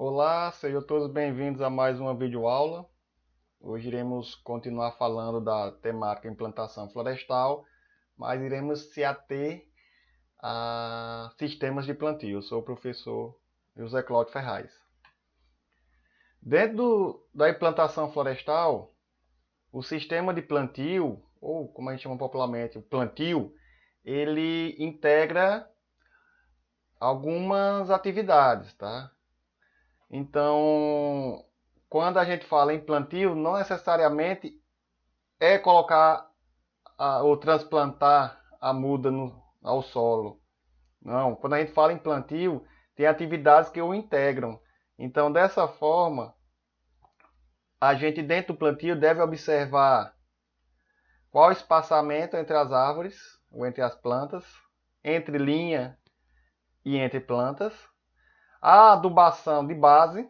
Olá, sejam todos bem-vindos a mais uma videoaula. Hoje iremos continuar falando da temática implantação florestal, mas iremos se ater a sistemas de plantio. Eu sou o professor José Cláudio Ferraz. Dentro da implantação florestal, o sistema de plantio, ou como a gente chama popularmente, o plantio, ele integra algumas atividades, tá? Então, quando a gente fala em plantio, não necessariamente é colocar ou transplantar a muda ao solo. Não, quando a gente fala em plantio, tem atividades que o integram. Então, dessa forma, a gente dentro do plantio deve observar qual o espaçamento entre as árvores ou entre as plantas, entre linha e entre plantas, a adubação de base,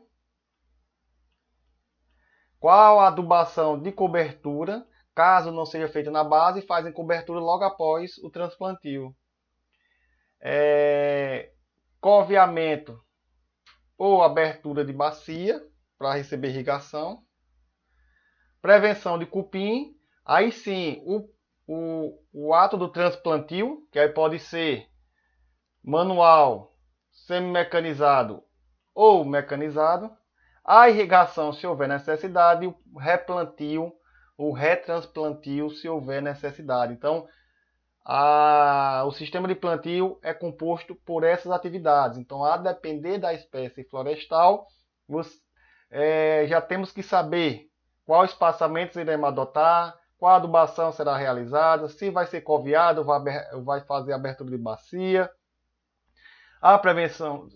qual a adubação de cobertura, caso não seja feita na base, fazem cobertura logo após o transplantio. Coveamento ou abertura de bacia para receber irrigação. Prevenção de cupim. Aí sim, o ato do transplantio, que aí pode ser manual, semi-mecanizado ou mecanizado. A irrigação, se houver necessidade, o replantio, o retransplantio, se houver necessidade. Então, o sistema de plantio é composto por essas atividades. Então, a depender da espécie florestal, já temos que saber qual espaçamento iremos adotar, qual adubação será realizada, se vai ser coveado, vai fazer abertura de bacia, a prevenção,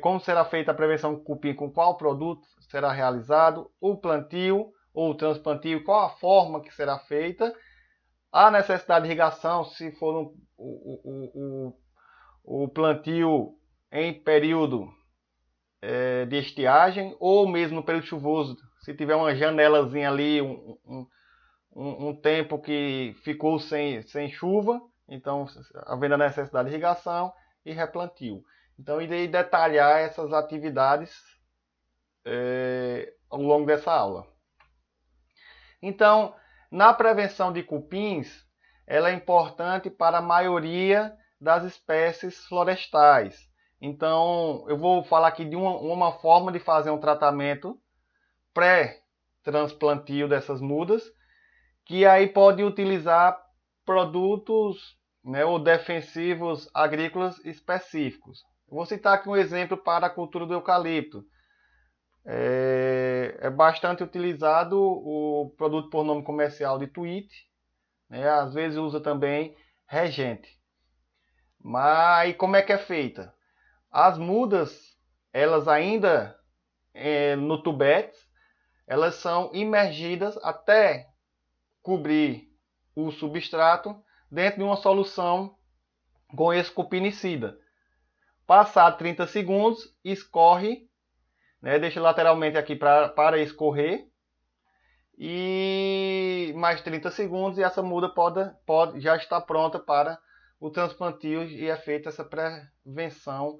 como será feita a prevenção do cupim, com qual produto será realizado, o plantio ou o transplantio, qual a forma que será feita, a necessidade de irrigação, se for o plantio em período de estiagem ou mesmo no período chuvoso, se tiver uma janelazinha ali, um tempo que ficou sem chuva, então havendo a necessidade de irrigação e replantio. Então irei detalhar essas atividades ao longo dessa aula. Então, na prevenção de cupins, ela é importante para a maioria das espécies florestais. Então, eu vou falar aqui de uma forma de fazer um tratamento pré-transplantio dessas mudas, que aí pode utilizar produtos, né, ou defensivos agrícolas específicos. Eu vou citar aqui um exemplo para a cultura do eucalipto. É bastante utilizado o produto por nome comercial de Tweet, né? Às vezes usa também Regente. Mas como é que é feita? As mudas, elas ainda no tubete, elas são imergidas até cobrir o substrato dentro de uma solução com esse cupinicida. Passado 30 segundos, escorre, né, deixa lateralmente aqui para escorrer, e mais 30 segundos e essa muda já está pronta para o transplantio e é feita essa prevenção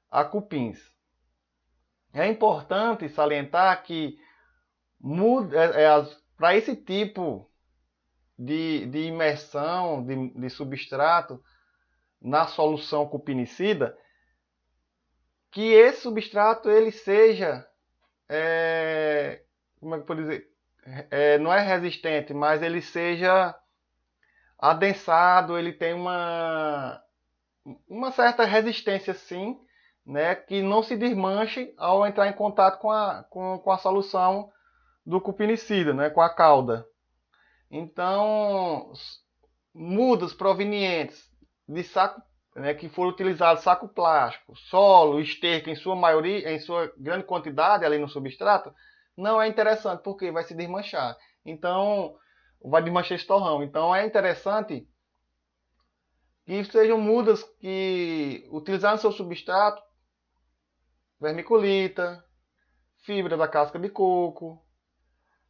a cupins. É importante salientar que para esse tipo de imersão de substrato na solução cupinicida, que esse substrato ele seja, como é que eu posso dizer, não é resistente, mas ele seja adensado, ele tem uma certa resistência sim, né, que não se desmanche ao entrar em contato com a solução do cupinicida, né, com a cauda. Então, mudas provenientes de saco, né, que foram utilizados saco plástico, solo, esterco em sua maioria, em sua grande quantidade ali no substrato, não é interessante porque vai se desmanchar. Então, vai desmanchar esse torrão. Então, é interessante que sejam mudas que utilizaram seu substrato, vermiculita, fibra da casca de coco,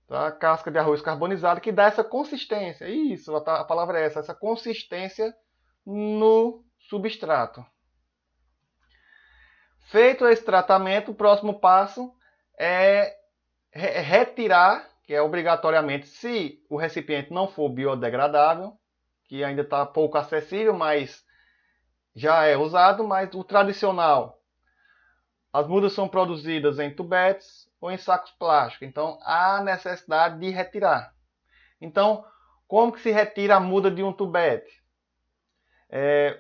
tá? Casca de arroz carbonizado, que dá essa consistência. Isso, a palavra é essa consistência no substrato. Feito esse tratamento, o próximo passo é retirar, que é obrigatoriamente, se o recipiente não for biodegradável, que ainda está pouco acessível, mas já é usado, mas o tradicional, as mudas são produzidas em tubetes ou em sacos plásticos, então há necessidade de retirar. Então, como que se retira a muda de um tubete?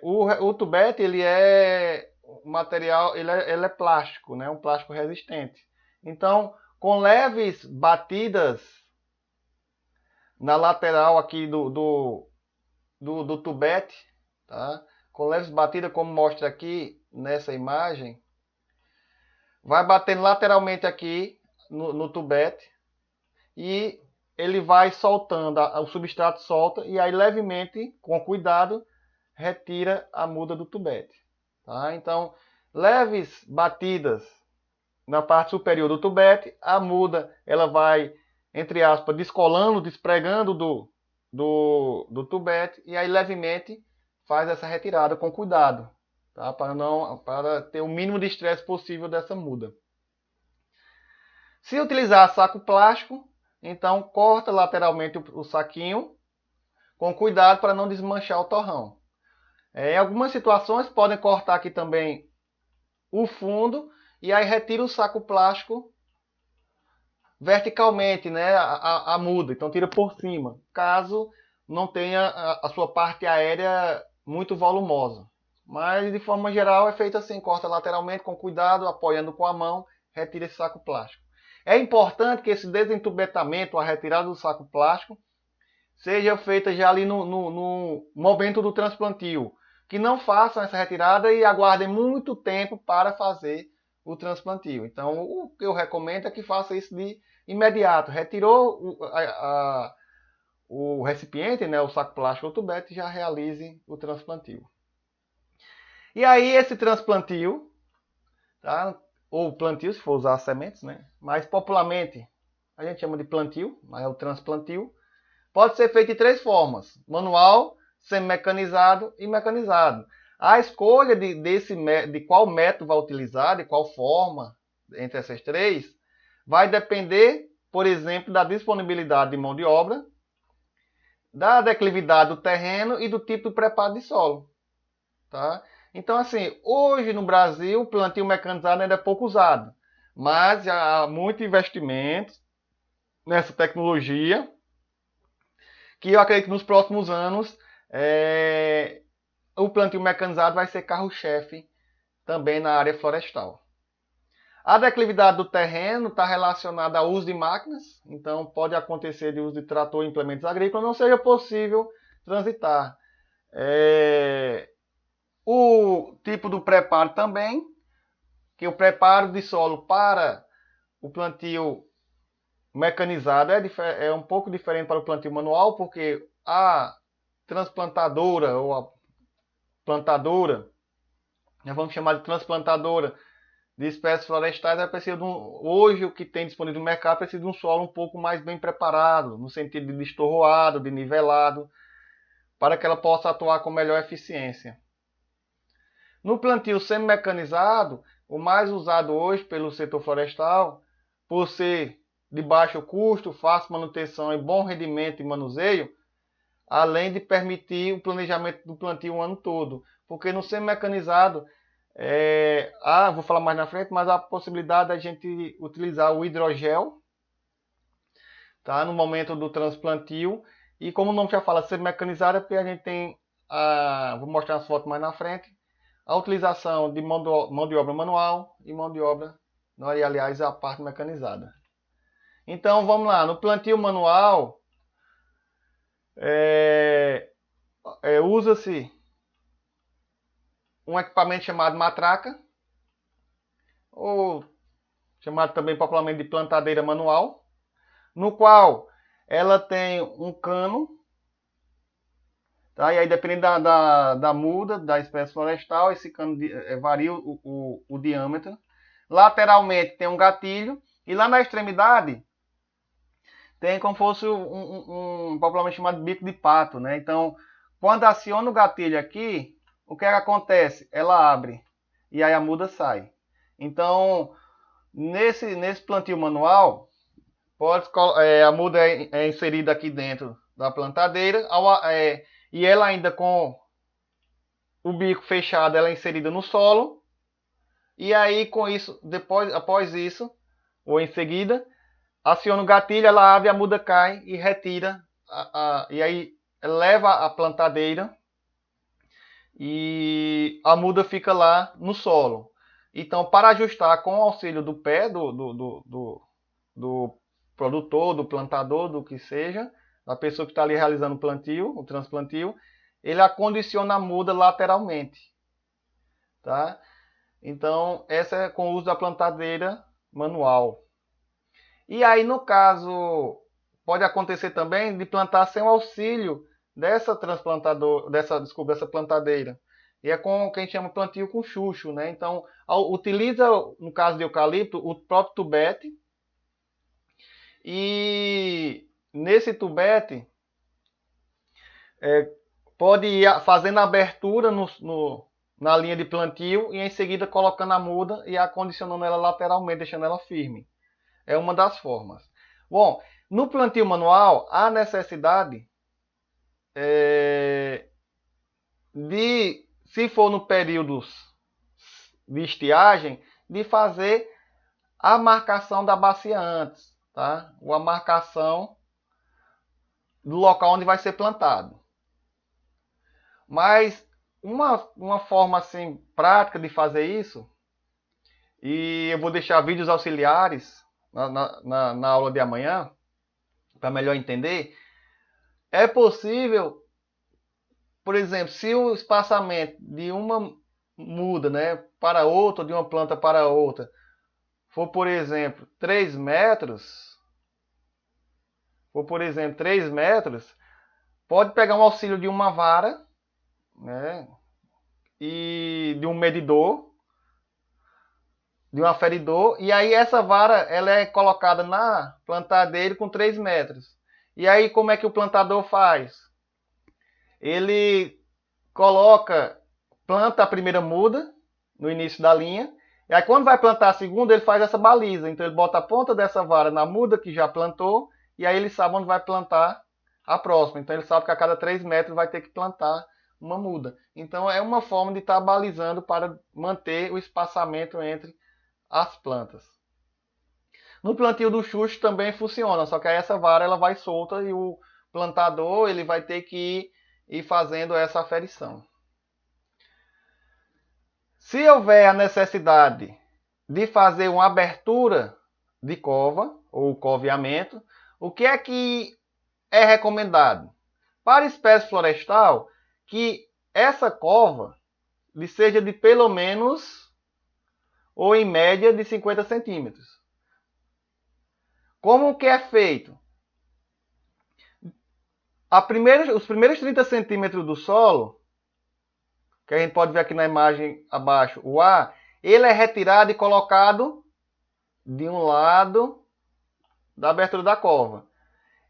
O tubete, ele é material, ele é plástico, né? Um plástico resistente. Então, com leves batidas na lateral aqui do tubete, tá? Com leves batidas, como mostra aqui nessa imagem, vai batendo lateralmente aqui no tubete e ele vai soltando, o substrato solta e aí levemente, com cuidado, retira a muda do tubete. Tá? Então, leves batidas na parte superior do tubete, a muda ela vai, entre aspas, descolando, despregando do tubete e aí levemente faz essa retirada com cuidado, tá? Para ter o mínimo de estresse possível dessa muda. Se utilizar saco plástico, então corta lateralmente o saquinho com cuidado para não desmanchar o torrão. Em algumas situações podem cortar aqui também o fundo e aí retira o saco plástico verticalmente, né, a muda, então tira por cima, caso não tenha a sua parte aérea muito volumosa. Mas de forma geral é feito assim, corta lateralmente com cuidado, apoiando com a mão, retira esse saco plástico. É importante que esse desentubetamento, a retirada do saco plástico, seja feita já ali no momento do transplantio. Que não façam essa retirada e aguardem muito tempo para fazer o transplantio. Então, o que eu recomendo é que faça isso de imediato. Retirou o recipiente, né, o saco plástico ou tubete, já realize o transplantio. E aí, esse transplantio, tá? Ou plantio, se for usar as sementes, né? Mas popularmente a gente chama de plantio, mas é o transplantio. Pode ser feito de 3 formas: manual, semi-mecanizado e mecanizado. A escolha de qual método vai utilizar, de qual forma, entre essas 3, vai depender, por exemplo, da disponibilidade de mão de obra, da declividade do terreno e do tipo de preparo de solo. Tá? Então, assim, hoje no Brasil, o plantio mecanizado ainda é pouco usado, mas já há muito investimento nessa tecnologia, que eu acredito que nos próximos anos o plantio mecanizado vai ser carro-chefe também na área florestal. A declividade do terreno está relacionada ao uso de máquinas, então pode acontecer de uso de trator e implementos agrícolas, não seja possível transitar. O tipo do preparo também, que o preparo de solo para o plantio mecanizado é um pouco diferente para o plantio manual, porque a transplantadora ou a plantadora, vamos chamar de transplantadora de espécies florestais, é preciso hoje o que tem disponível no mercado precisa de um solo um pouco mais bem preparado, no sentido de destorroado, de nivelado, para que ela possa atuar com melhor eficiência. No plantio semi-mecanizado, o mais usado hoje pelo setor florestal, por ser de baixo custo, fácil manutenção e bom rendimento e manuseio, além de permitir o planejamento do plantio o ano todo. Porque no semi-mecanizado, vou falar mais na frente, mas há a possibilidade da gente utilizar o hidrogel, tá, no momento do transplantio. E como o nome já fala, semi-mecanizado, é porque a gente tem, vou mostrar as fotos mais na frente, a utilização de mão de obra manual e mão de obra, aliás, a parte mecanizada. Então vamos lá, no plantio manual usa-se um equipamento chamado matraca, ou chamado também popularmente de plantadeira manual, no qual ela tem um cano, tá? E aí dependendo da muda, da espécie florestal, esse cano varia o diâmetro. Lateralmente tem um gatilho e lá na extremidade tem como fosse um popularmente chamado bico de pato, né? Então, quando aciona o gatilho aqui, o que acontece? Ela abre e aí a muda sai. Então, nesse plantio manual, a muda é inserida aqui dentro da plantadeira, e ela ainda com o bico fechado, ela é inserida no solo, e aí com isso, após isso, ou em seguida, aciona o gatilho, ela abre, a muda cai e retira, e aí leva a plantadeira e a muda fica lá no solo. Então, para ajustar com o auxílio do pé do produtor, do plantador, do que seja, da pessoa que está ali realizando o plantio, o transplantio, ele acondiciona a muda lateralmente. Tá? Então, essa é com o uso da plantadeira manual. E aí, no caso, pode acontecer também de plantar sem o auxílio dessa plantadeira. E é com o que a gente chama de plantio com chucho, né? Então, utiliza, no caso de eucalipto, o próprio tubete. E nesse tubete, pode ir fazendo a abertura na linha de plantio e em seguida colocando a muda e acondicionando ela lateralmente, deixando ela firme. É uma das formas. Bom, no plantio manual, há necessidade de, se for no período de estiagem, de fazer a marcação da bacia antes, tá? Ou a marcação do local onde vai ser plantado. Mas uma forma assim prática de fazer isso, e eu vou deixar vídeos auxiliares na aula de amanhã, para melhor entender, é possível, por exemplo, se o espaçamento de uma muda, né, para outra, de uma planta para outra, for, por exemplo, 3 metros, pode pegar um auxílio de uma vara, né, e de um medidor, de um aferidor, e aí essa vara ela é colocada na plantadeira com 3 metros. E aí como é que o plantador faz? Ele planta a primeira muda no início da linha, e aí quando vai plantar a segunda ele faz essa baliza, então ele bota a ponta dessa vara na muda que já plantou, e aí ele sabe onde vai plantar a próxima, então ele sabe que a cada 3 metros vai ter que plantar uma muda. Então é uma forma de estar balizando para manter o espaçamento entre as plantas. No plantio do chucho também funciona, só que aí essa vara ela vai solta e o plantador ele vai ter que ir fazendo essa aferição. Se houver a necessidade de fazer uma abertura de cova ou coveamento, o que é recomendado? Para espécie florestal, que essa cova seja de pelo menos ou em média de 50 centímetros. Como que é feito? Os primeiros 30 centímetros do solo, que a gente pode ver aqui na imagem abaixo, o A, ele é retirado e colocado de um lado da abertura da cova.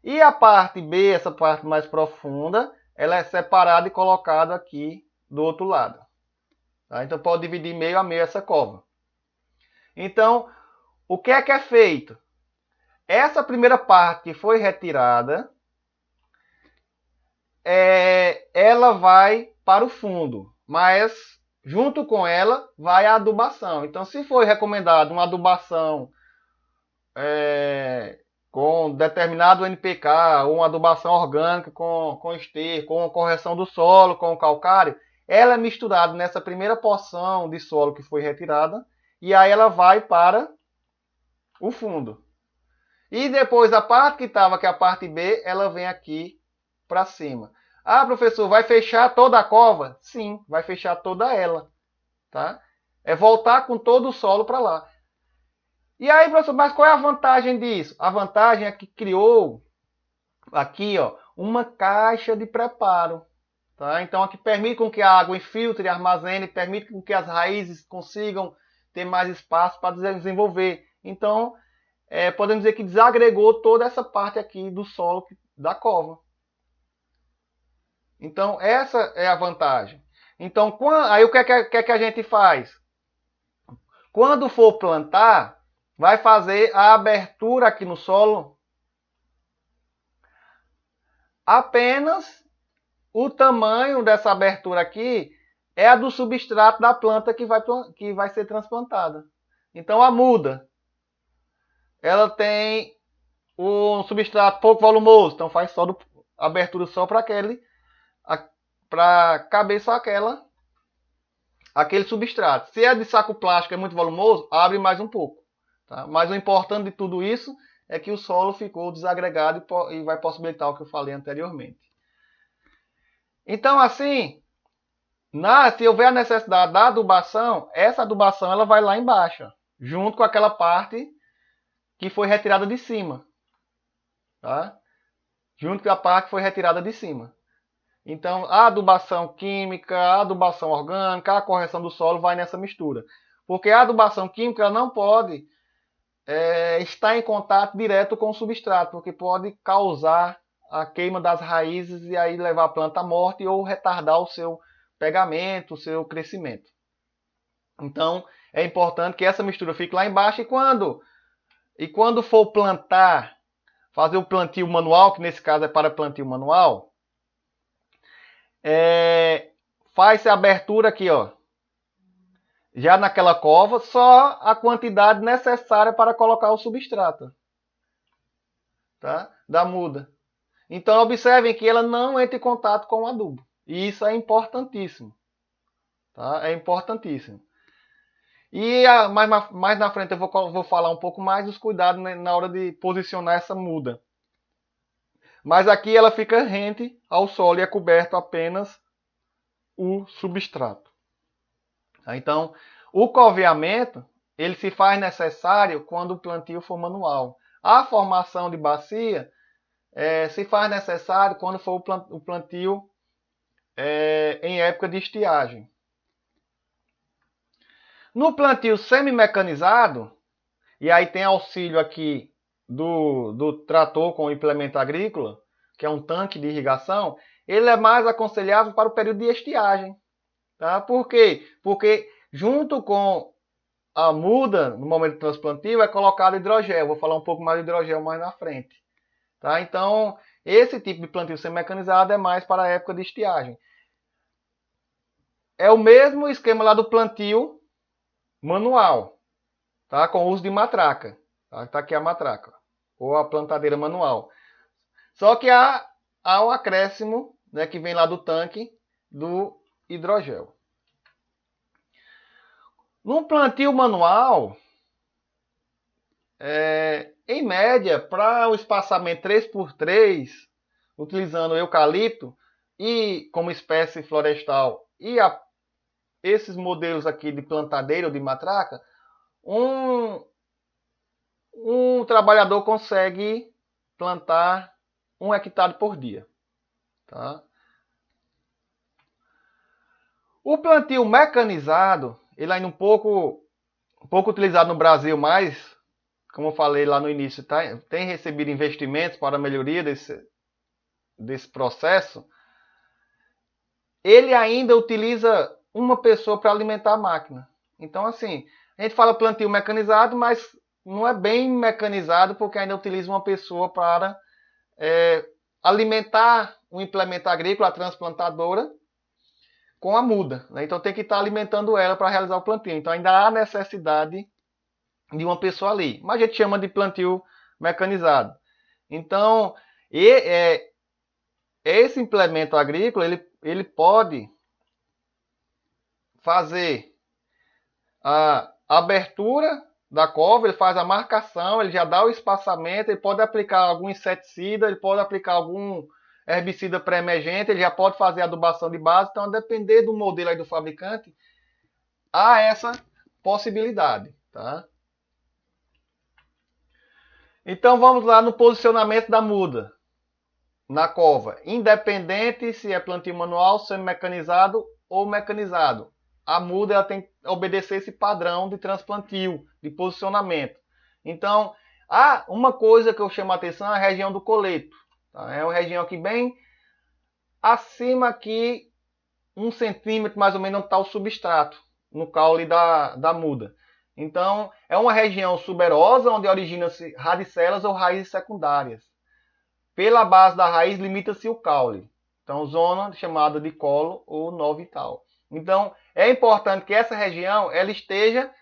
E a parte B, essa parte mais profunda, ela é separada e colocada aqui do outro lado. Tá? Então pode dividir meio a meio essa cova. Então, o que é feito? Essa primeira parte que foi retirada, ela vai para o fundo, mas junto com ela vai a adubação. Então, se for recomendado uma adubação com determinado NPK, ou uma adubação orgânica com esterco, com correção do solo, com calcário, ela é misturada nessa primeira porção de solo que foi retirada, e aí ela vai para o fundo. E depois a parte que estava, que é a parte B, ela vem aqui para cima. Ah, professor, vai fechar toda a cova? Sim, vai fechar toda ela. Tá? É voltar com todo o solo para lá. E aí, professor, mas qual é a vantagem disso? A vantagem é que criou aqui, ó, uma caixa de preparo. Tá? Então, aqui permite com que a água infiltre e armazene, permite com que as raízes consigam ter mais espaço para desenvolver. Então, podemos dizer que desagregou toda essa parte aqui do solo da cova. Então, essa é a vantagem. Então, aí o que é que a gente faz? Quando for plantar, vai fazer a abertura aqui no solo apenas o tamanho dessa abertura aqui é a do substrato da planta que vai ser transplantada. Então a muda, ela tem um substrato pouco volumoso, então faz só abertura só para caber só aquele substrato. Se é de saco plástico, é muito volumoso, abre mais um pouco. Tá? Mas o importante de tudo isso é que o solo ficou desagregado e vai possibilitar o que eu falei anteriormente. Então, assim, se houver a necessidade da adubação, essa adubação ela vai lá embaixo, junto com aquela parte que foi retirada de cima. Tá? Junto com a parte que foi retirada de cima. Então, a adubação química, a adubação orgânica, a correção do solo vai nessa mistura. Porque a adubação química não pode estar em contato direto com o substrato, porque pode causar a queima das raízes e aí levar a planta à morte ou retardar o seu pegamento, o seu crescimento. Então, é importante que essa mistura fique lá embaixo e quando for plantar, fazer o plantio manual, que nesse caso é para plantio manual, faz a abertura aqui, ó, já naquela cova, só a quantidade necessária para colocar o substrato, tá? Da muda. Então observem que ela não entra em contato com o adubo. E isso é importantíssimo. Tá? É importantíssimo. E mais na frente eu vou falar um pouco mais dos cuidados, né, na hora de posicionar essa muda. Mas aqui ela fica rente ao solo e é coberto apenas o substrato. Então, o coveamento ele se faz necessário quando o plantio for manual. A formação de bacia se faz necessário quando for o plantio em época de estiagem. No plantio semi-mecanizado, e aí tem auxílio aqui do trator com implemento agrícola, que é um tanque de irrigação, ele é mais aconselhável para o período de estiagem. Tá? Por quê? Porque junto com a muda, no momento do transplantio, é colocado hidrogel. Vou falar um pouco mais de hidrogel mais na frente. Tá? Então, esse tipo de plantio semi-mecanizado é mais para a época de estiagem. É o mesmo esquema lá do plantio manual, tá? Com uso de matraca. Tá aqui a matraca, ou a plantadeira manual. Só que há um acréscimo, né, que vem lá do tanque do hidrogel. No plantio manual, em média, para o espaçamento 3x3, utilizando eucalipto e como espécie florestal e esses modelos aqui de plantadeira ou de matraca, um trabalhador consegue plantar 1 hectare por dia. Tá? O plantio mecanizado, ele ainda um pouco utilizado no Brasil, mas, como eu falei lá no início, tem recebido investimentos para a melhoria desse processo. Ele ainda utiliza uma pessoa para alimentar a máquina. Então, assim, a gente fala plantio mecanizado, mas não é bem mecanizado, porque ainda utiliza uma pessoa para alimentar um implemento agrícola, a transplantadora, com a muda. Né? Então tem que estar alimentando ela para realizar o plantio. Então ainda há necessidade de uma pessoa ali. Mas a gente chama de plantio mecanizado. Então, esse implemento agrícola, ele pode fazer a abertura da cova, ele faz a marcação, ele já dá o espaçamento, ele pode aplicar algum inseticida, ele pode aplicar algum herbicida pré-emergente, ele já pode fazer adubação de base. Então, a depender do modelo aí do fabricante, há essa possibilidade. Tá? Então, vamos lá no posicionamento da muda na cova. Independente se é plantio manual, semi-mecanizado ou mecanizado. A muda ela tem que obedecer esse padrão de transplantio, de posicionamento. Então, há uma coisa que eu chamo a atenção é a região do coleto. Tá? É uma região aqui bem acima aqui, 1 centímetro mais ou menos, onde está o substrato, no caule da muda. Então, é uma região suberosa onde originam-se radicelas ou raízes secundárias. Pela base da raiz limita-se o caule. Então, zona chamada de colo ou nó vital. Então, é importante que essa região ela esteja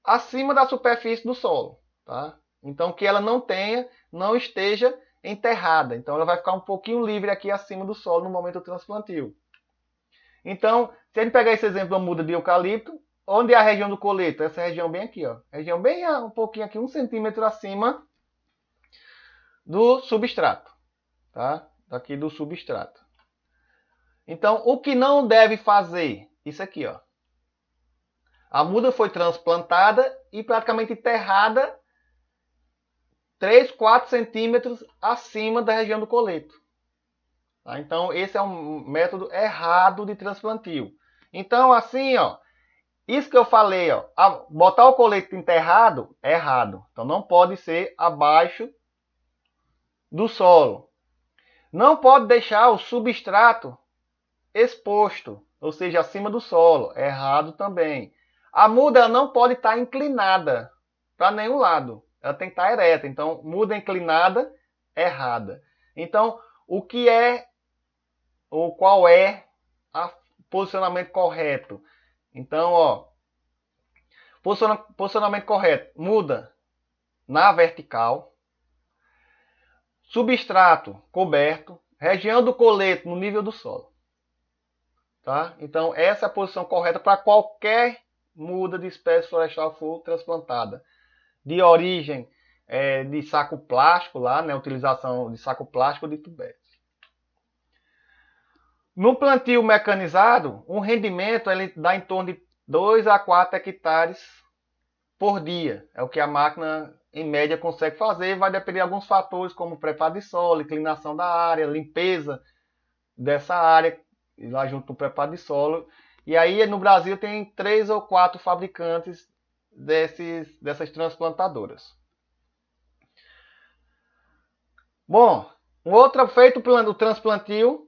acima da superfície do solo, tá? Então, que ela não esteja enterrada. Então, ela vai ficar um pouquinho livre aqui acima do solo no momento do transplantio. Então, se a gente pegar esse exemplo da muda de eucalipto, onde é a região do coleto? Essa região bem aqui, ó. Região bem um pouquinho aqui, 1 centímetro acima do substrato, tá? Daqui do substrato. Então, o que não deve fazer? Isso aqui, ó. A muda foi transplantada e praticamente enterrada 3, 4 centímetros acima da região do coleto. Tá? Então, esse é um método errado de transplantio. Então, assim, ó, isso que eu falei, ó, botar o coleto enterrado é errado. Então, não pode ser abaixo do solo. Não pode deixar o substrato exposto, ou seja, acima do solo. É errado também. A muda não pode estar inclinada para nenhum lado. Ela tem que estar ereta. Então, muda inclinada, errada. Então, o que é ou qual é o posicionamento correto? Então, ó, posicionamento correto. Muda na vertical. Substrato coberto. Região do coleto no nível do solo. Tá? Então, essa é a posição correta para qualquer muda de espécie florestal for transplantada. De origem de saco plástico, lá, né? Utilização de saco plástico de tubérculo. No plantio mecanizado, um rendimento ele dá em torno de 2 a 4 hectares por dia. É o que a máquina, em média, consegue fazer. Vai depender de alguns fatores, como preparo de solo, inclinação da área, limpeza dessa área, lá junto do preparo de solo. E aí, no Brasil, tem 3 ou 4 fabricantes dessas transplantadoras. Bom, um outro feito do transplantio,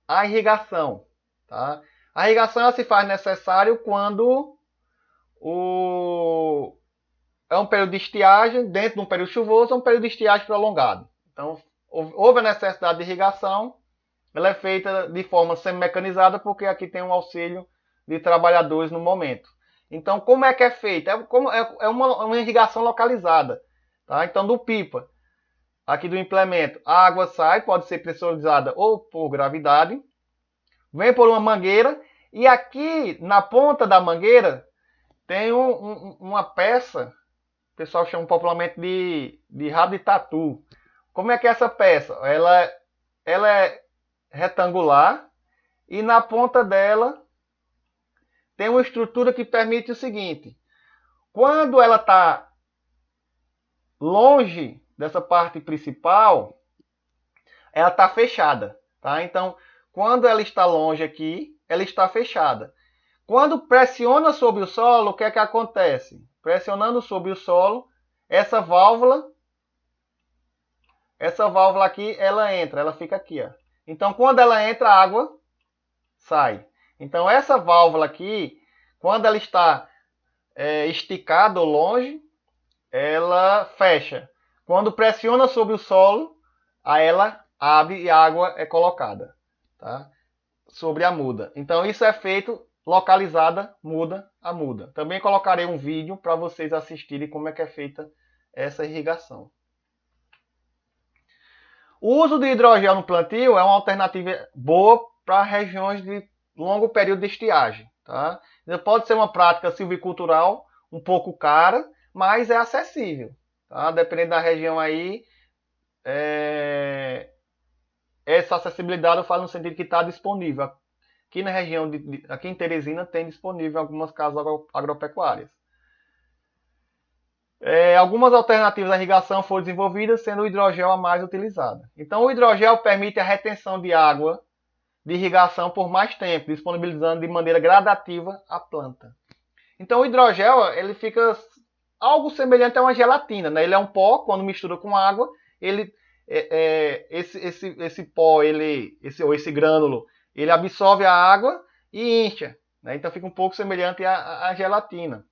a irrigação. Tá? A irrigação ela se faz necessário quando é um período de estiagem, dentro de um período chuvoso, é um período de estiagem prolongado. Então, houve a necessidade de irrigação, ela é feita de forma semi-mecanizada, porque aqui tem um auxílio de trabalhadores no momento. Então, como é que é feita? É uma irrigação localizada. Tá? Então, do pipa, aqui do implemento, a água sai, pode ser pressurizada ou por gravidade, vem por uma mangueira, e aqui na ponta da mangueira tem uma peça, o pessoal chama popularmente de rabo de tatu. Como é que é essa peça? Ela é retangular e na ponta dela tem uma estrutura que permite o seguinte: quando ela está longe dessa parte principal, ela está fechada, tá? Então, quando ela está longe aqui, ela está fechada. Quando pressiona sobre o solo, o que é que acontece? Pressionando sobre o solo, essa válvula aqui, ela entra, ela fica aqui, ó. Então, quando ela entra, a água sai. Então, essa válvula aqui, quando ela está esticada ou longe, ela fecha. Quando pressiona sobre o solo, aí ela abre e a água é colocada, tá? Sobre a muda. Então, isso é feito localizada muda a muda. Também colocarei um vídeo para vocês assistirem como é que é feita essa irrigação. O uso do hidrogel no plantio é uma alternativa boa para regiões de longo período de estiagem. Tá? Pode ser uma prática silvicultural um pouco cara, mas é acessível. Tá? Dependendo da região aí, essa acessibilidade eu falo no sentido que está disponível. Aqui na região, aqui em Teresina, tem disponível algumas casas agropecuárias. Algumas alternativas à irrigação foram desenvolvidas, sendo o hidrogel a mais utilizada. Então, o hidrogel permite a retenção de água de irrigação por mais tempo, disponibilizando de maneira gradativa a planta. Então, o hidrogel ele fica algo semelhante a uma gelatina, né? Ele é um pó, quando mistura com água, esse pó, esse grânulo, ele absorve a água e incha. Né? Então, fica um pouco semelhante à gelatina.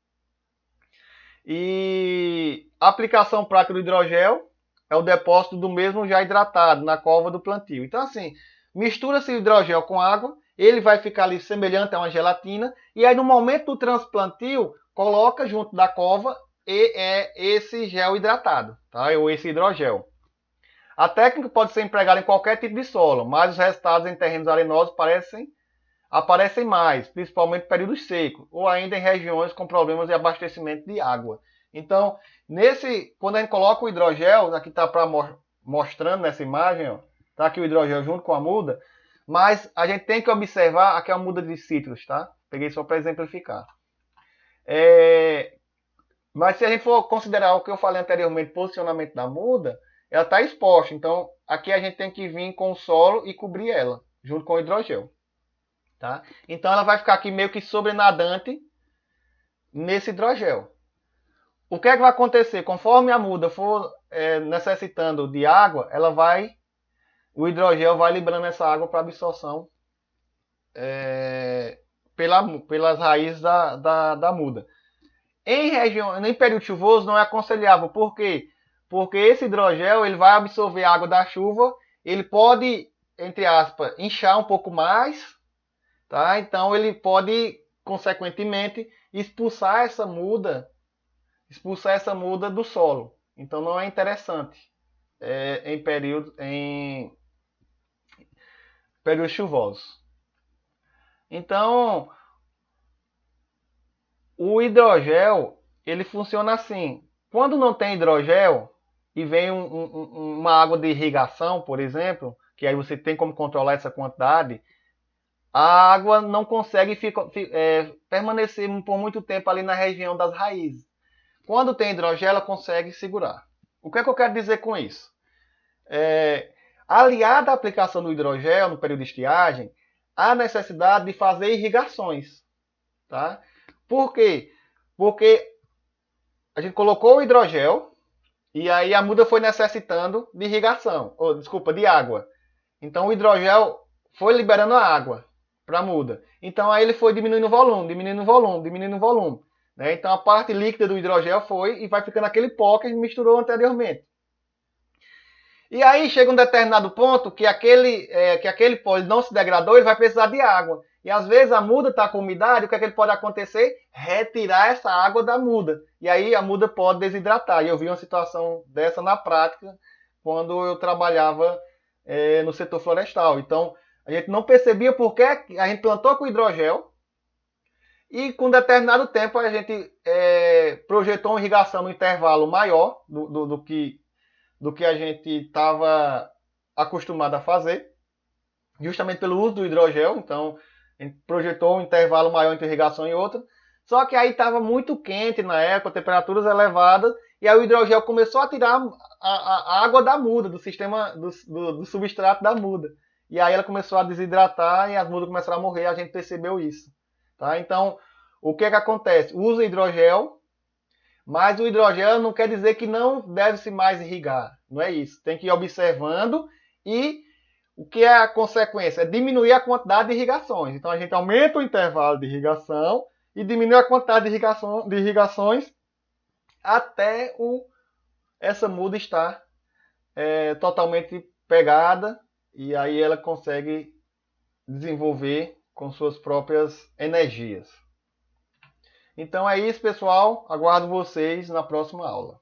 E a aplicação prática do hidrogel é o depósito do mesmo já hidratado na cova do plantio. Então, assim, mistura-se o hidrogel com água, ele vai ficar ali semelhante a uma gelatina, e aí no momento do transplantio, coloca junto da cova esse gel hidratado, tá? Ou esse hidrogel. A técnica pode ser empregada em qualquer tipo de solo, mas os resultados em terrenos arenosos aparecem mais, principalmente em períodos secos, ou ainda em regiões com problemas de abastecimento de água. Então, quando a gente coloca o hidrogel, aqui está mostrando nessa imagem, está aqui o hidrogel junto com a muda, mas a gente tem que observar, aqui é uma muda de citros, tá? Peguei só para exemplificar. Mas se a gente for considerar o que eu falei anteriormente, posicionamento da muda, ela está exposta. Então, aqui a gente tem que vir com o solo e cobrir ela, junto com o hidrogel. Tá? Então, ela vai ficar aqui meio que sobrenadante nesse hidrogel. O que é que vai acontecer? Conforme a muda for necessitando de água, o hidrogel vai liberando essa água para absorção pelas raízes da muda. Em período chuvoso não é aconselhável. Por quê? Porque esse hidrogel ele vai absorver a água da chuva, ele pode, entre aspas, inchar um pouco mais, tá? Então ele pode, consequentemente, expulsar essa muda do solo. Então não é interessante em períodos chuvosos. Então, o hidrogel, ele funciona assim. Quando não tem hidrogel e vem uma água de irrigação, por exemplo, que aí você tem como controlar essa quantidade, a água não consegue permanecer por muito tempo ali na região das raízes. Quando tem hidrogel, ela consegue segurar. O que é que eu quero dizer com isso? Aliada à aplicação do hidrogel no período de estiagem, há necessidade de fazer irrigações. Tá? Por quê? Porque a gente colocou o hidrogel e aí a muda foi necessitando de irrigação, de água. Então o hidrogel foi liberando a água para a muda. Então aí ele foi diminuindo o volume, diminuindo o volume, diminuindo o volume. Né? Então a parte líquida do hidrogel foi e vai ficando aquele pó que a gente misturou anteriormente. E aí chega um determinado ponto que aquele pó não se degradou, ele vai precisar de água. E às vezes a muda está com umidade, o que é que pode acontecer? Retirar essa água da muda. E aí a muda pode desidratar. E eu vi uma situação dessa na prática quando eu trabalhava no setor florestal. Então a gente não percebia porque a gente plantou com hidrogel e com determinado tempo a gente projetou uma irrigação no intervalo maior do que a gente estava acostumado a fazer, justamente pelo uso do hidrogel. Então, a gente projetou um intervalo maior entre irrigação e outra. Só que aí estava muito quente na época, temperaturas elevadas, e aí o hidrogel começou a tirar a água da muda, do sistema, do substrato da muda. E aí ela começou a desidratar e as mudas começaram a morrer, a gente percebeu isso. Tá? Então, o que é que acontece? Usa hidrogel, mas o hidrogel não quer dizer que não deve-se mais irrigar. Não é isso. Tem que ir observando e o que é a consequência? É diminuir a quantidade de irrigações. Então a gente aumenta o intervalo de irrigação e diminui a quantidade de irrigações até essa muda estar totalmente pegada e aí ela consegue desenvolver com suas próprias energias. Então é isso, pessoal. Aguardo vocês na próxima aula.